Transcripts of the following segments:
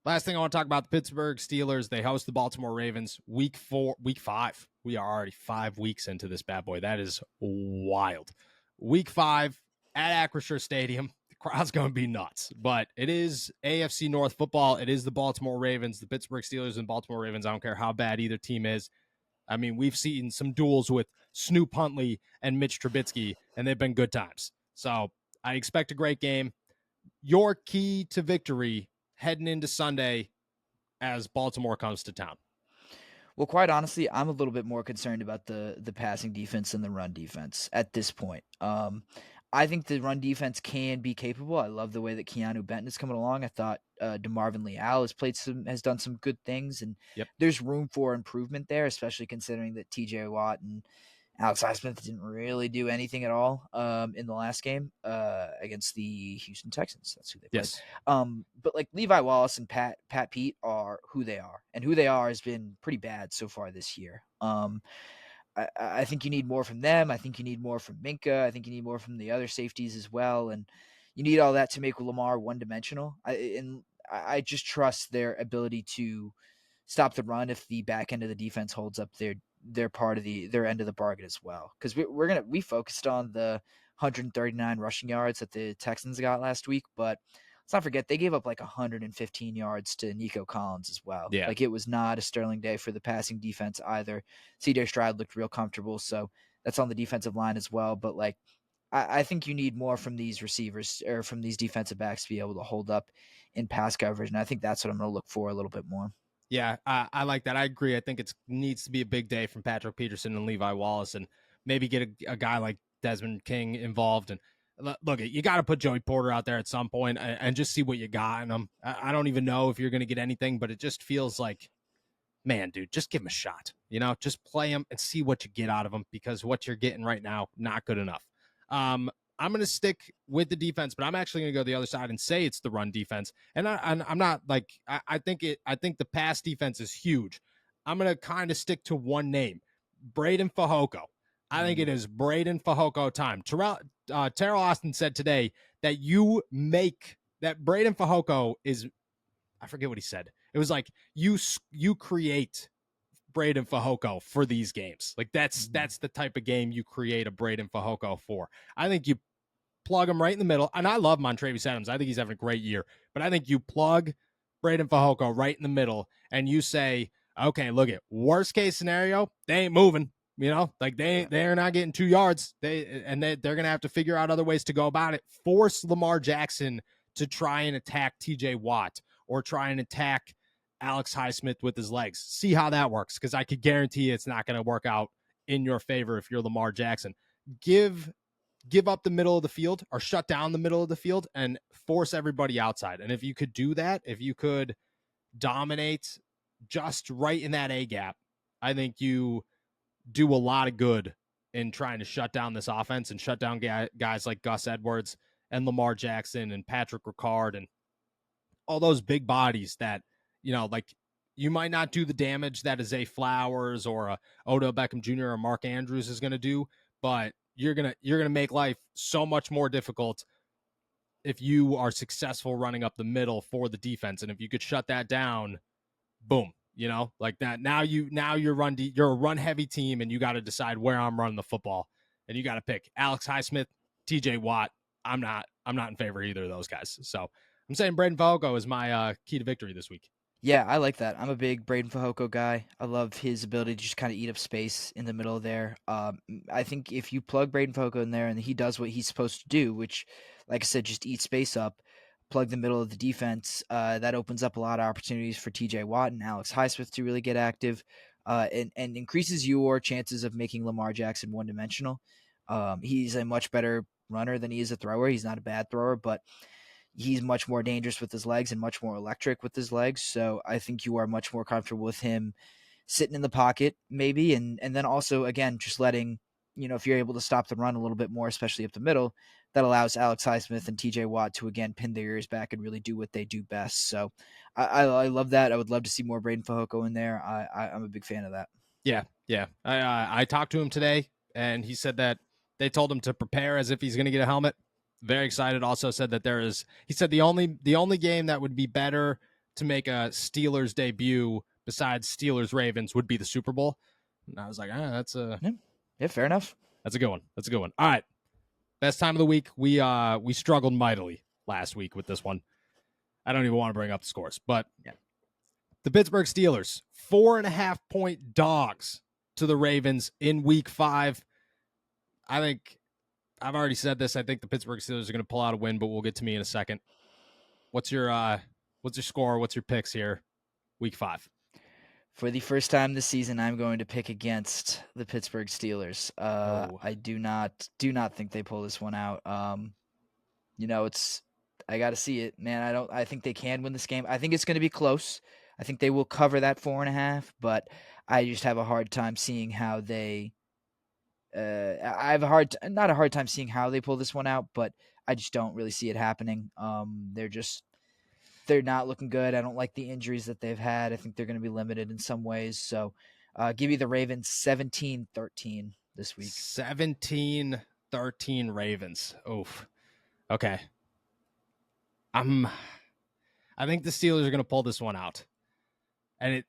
Last thing I want to talk about, the Pittsburgh Steelers. They host the Baltimore Ravens week 5. We are already 5 weeks into this bad boy. That is wild. Week 5 at Acrisure Stadium. The crowd's going to be nuts, but it is AFC North football. It is the Baltimore Ravens, the Pittsburgh Steelers and Baltimore Ravens. I don't care how bad either team is. I mean, we've seen some duels with Snoop Huntley and Mitch Trubisky, and they've been good times. So I expect a great game. Your key to victory heading into Sunday as Baltimore comes to town? Well, quite honestly, I'm a little bit more concerned about the passing defense than the run defense at this point. I think the run defense can be capable. I love the way that Keanu Benton is coming along. I thought DeMarvin Leal has done some good things, and Yep. there's room for improvement there, especially considering that T.J. Watt and Alex Highsmith didn't really do anything at all in the last game against the Houston Texans. That's who they played. Yes. But like Levi Wallace and Pat Pete are who they are, and who they are has been pretty bad so far this year. I think you need more from them. I think you need more from Minka. I think you need more from the other safeties as well, and you need all that to make Lamar one-dimensional. I just trust their ability to stop the run if the back end of the defense holds up their part of their end of the bargain as well. Because we focused on the 139 rushing yards that the Texans got last week, but let's not forget they gave up like 115 yards to Nico Collins as well. Yeah. Like it was not a sterling day for the passing defense either. CJ Stroud looked real comfortable, so that's on the defensive line as well. But like I think you need more from these receivers or from these defensive backs to be able to hold up in pass coverage, and I think that's what I'm going to look for a little bit more. Yeah, I like that. I agree. I think it needs to be a big day from Patrick Peterson and Levi Wallace, and maybe get a guy like Desmond King involved. And look, you got to put Joey Porter out there at some point and just see what you got in him. I don't even know if you're going to get anything, but it just feels like, man, dude, just give him a shot. Just play him and see what you get out of him, because what you're getting right now, not good enough. I'm going to stick with the defense, but I'm actually going to go the other side and say it's the run defense. And I'm not like, I think the pass defense is huge. I'm going to kind of stick to one name, Braden Fehoko. I think it is Braden Fehoko time. Terrell Austin said today that Braden Fehoko is, I forget what he said. It was like you create Braden Fehoko for these games. Like that's the type of game you create a Braden Fehoko for. I think you plug him right in the middle. And I love Montravius Adams. I think he's having a great year. But I think you plug Braden Fehoko right in the middle and you say, okay, look at worst case scenario, they ain't moving. Like they're not getting 2 yards. They're gonna have to figure out other ways to go about it. Force Lamar Jackson to try and attack TJ Watt or try and attack Alex Highsmith with his legs. See how that works, because I could guarantee it's not going to work out in your favor if you're Lamar Jackson. Give up the middle of the field or shut down the middle of the field and force everybody outside. And if you could do that, if you could dominate just right in that A gap, I think you do a lot of good in trying to shut down this offense and shut down guys like Gus Edwards and Lamar Jackson and Patrick Ricard and all those big bodies that, like you might not do the damage that a Zay Flowers or a Odell Beckham Jr. or Mark Andrews is going to do, but you're going to make life so much more difficult if you are successful running up the middle for the defense. And if you could shut that down, boom, like that. Now you're a run heavy team, and you got to decide where I'm running the football, and you got to pick Alex Highsmith, TJ Watt. I'm not in favor of either of those guys. So I'm saying Braden Fehoko is my key to victory this week. Yeah, I like that. I'm a big Braden Fehoko guy. I love his ability to just kind of eat up space in the middle there. I think if you plug Braden Fehoko in there and he does what he's supposed to do, which, like I said, just eat space up, plug the middle of the defense, that opens up a lot of opportunities for TJ Watt and Alex Highsmith to really get active, and increases your chances of making Lamar Jackson one-dimensional. He's a much better runner than he is a thrower. He's not a bad thrower, but he's much more dangerous with his legs and much more electric with his legs. So I think you are much more comfortable with him sitting in the pocket maybe. And then also, again, just letting, if you're able to stop the run a little bit more, especially up the middle, that allows Alex Highsmith and TJ Watt to, again, pin their ears back and really do what they do best. So I love that. I would love to see more Braden Fehoko in there. I'm a big fan of that. Yeah. I talked to him today, and he said that they told him to prepare as if he's going to get a helmet. Very excited. Also said that he said the only game that would be better to make a Steelers debut besides Steelers Ravens would be the Super Bowl. And I was like, that's a fair enough. That's a good one. That's a good one. All right. Best time of the week. We struggled mightily last week with this one. I don't even want to bring up the scores, but the Pittsburgh Steelers, 4.5-point dogs to the Ravens in week 5. I think I've already said this. I think the Pittsburgh Steelers are going to pull out a win, but we'll get to me in a second. What's your score? What's your picks here? Week 5. For the first time this season, I'm going to pick against the Pittsburgh Steelers. I do not think they pull this one out. I got to see it, man. I think they can win this game. I think it's going to be close. I think they will cover that 4.5, but I just have a hard time seeing how they. I have not a hard time seeing how they pull this one out, but I just don't really see it happening. They're not looking good. I don't like the injuries that they've had. I think they're going to be limited in some ways. So give me the Ravens 17-13 this week. 17-13 Ravens. Oof. Okay. I think the Steelers are going to pull this one out. And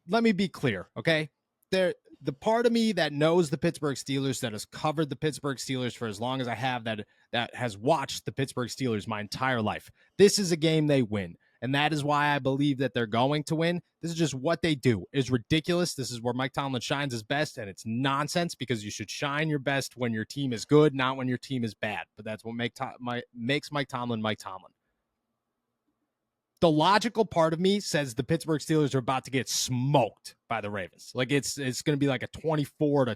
let me be clear, okay? The part of me that knows the Pittsburgh Steelers, that has covered the Pittsburgh Steelers for as long as I have, that has watched the Pittsburgh Steelers my entire life. This is a game they win, and that is why I believe that they're going to win. This is just what they do. It's ridiculous. This is where Mike Tomlin shines his best, and it's nonsense because you should shine your best when your team is good, not when your team is bad. But that's what makes Mike Tomlin Mike Tomlin. The logical part of me says the Pittsburgh Steelers are about to get smoked by the Ravens. Like it's going to be like a 24-6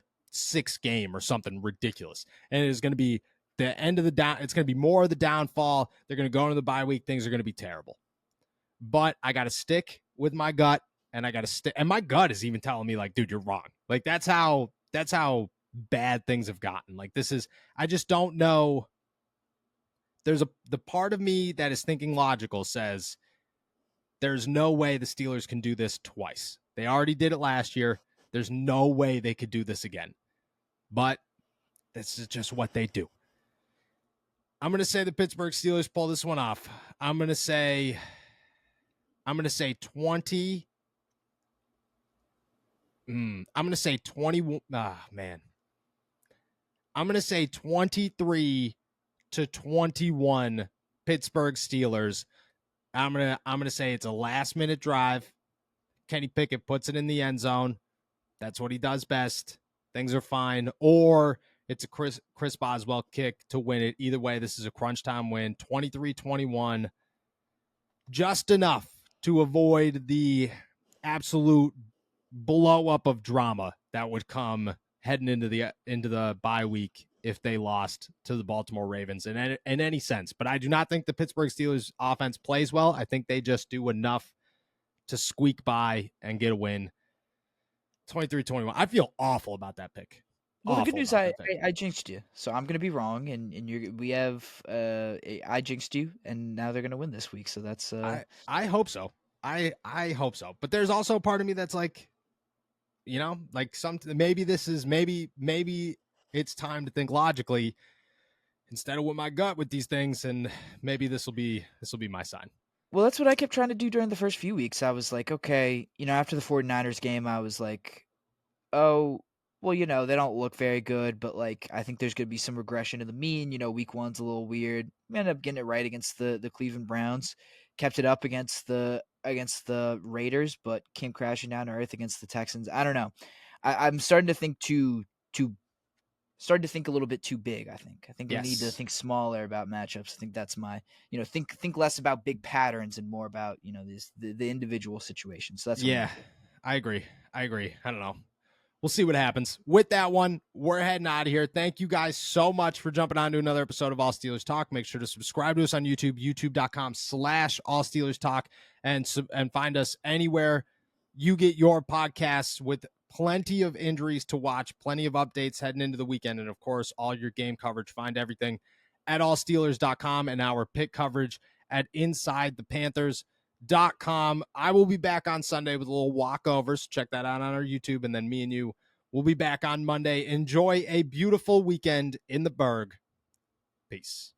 game or something ridiculous. And it's going to be the end of the down. It's going to be more of the downfall. They're going to go into the bye week. Things are going to be terrible. But I got to stick with my gut, and I got to stick. And my gut is even telling me, like, dude, you're wrong. Like that's how bad things have gotten. Like I just don't know. The part of me that is thinking logical says, there's no way the Steelers can do this twice. They already did it last year. There's no way they could do this again. But this is just what they do. I'm going to say the Pittsburgh Steelers pull this one off. I'm going to say 20. I'm going to say 20. Man. I'm going to say 23-21 Pittsburgh Steelers. I'm gonna say it's a last minute drive. Kenny Pickett puts it in the end zone. That's what he does best. Things are fine. Or it's a Chris Boswell kick to win it. Either way, this is a crunch time win. 23-21. Just enough to avoid the absolute blow up of drama that would come heading into the bye week if they lost to the Baltimore Ravens in any sense. But I do not think the Pittsburgh Steelers offense plays well. I think they just do enough to squeak by and get a win. 23-21. I feel awful about that pick. Well, the good news, I jinxed you, so I'm gonna be wrong, and I jinxed you, and now they're gonna win this week. So that's I hope so. I hope so. But there's also a part of me that's like, like maybe it's time to think logically instead of with my gut with these things, and maybe this will be my sign. Well, that's what I kept trying to do during the first few weeks. I was like, okay, after the 49ers game, I was like, oh, well, they don't look very good, but like I think there's going to be some regression to the mean. Week 1's a little weird. We ended up getting it right against the Cleveland Browns, kept it up against the Raiders, but came crashing down to earth against the Texans. I don't know. I'm starting to think started to think a little bit too big. I think we need to think smaller about matchups. I think that's my, think less about big patterns and more about, the individual situations. So that's I agree. I don't know. We'll see what happens. With that one, we're heading out of here. Thank you guys so much for jumping on to another episode of All Steelers Talk. Make sure to subscribe to us on YouTube, youtube.com/All Steelers Talk, and find us anywhere you get your podcasts, with plenty of injuries to watch, plenty of updates heading into the weekend, and of course, all your game coverage. Find everything at allsteelers.com and our pick coverage at InsideThePanthers.com. I will be back on Sunday with a little walkovers. Check that out on our YouTube, and then me and you will be back on Monday. Enjoy a beautiful weekend in the Berg. Peace.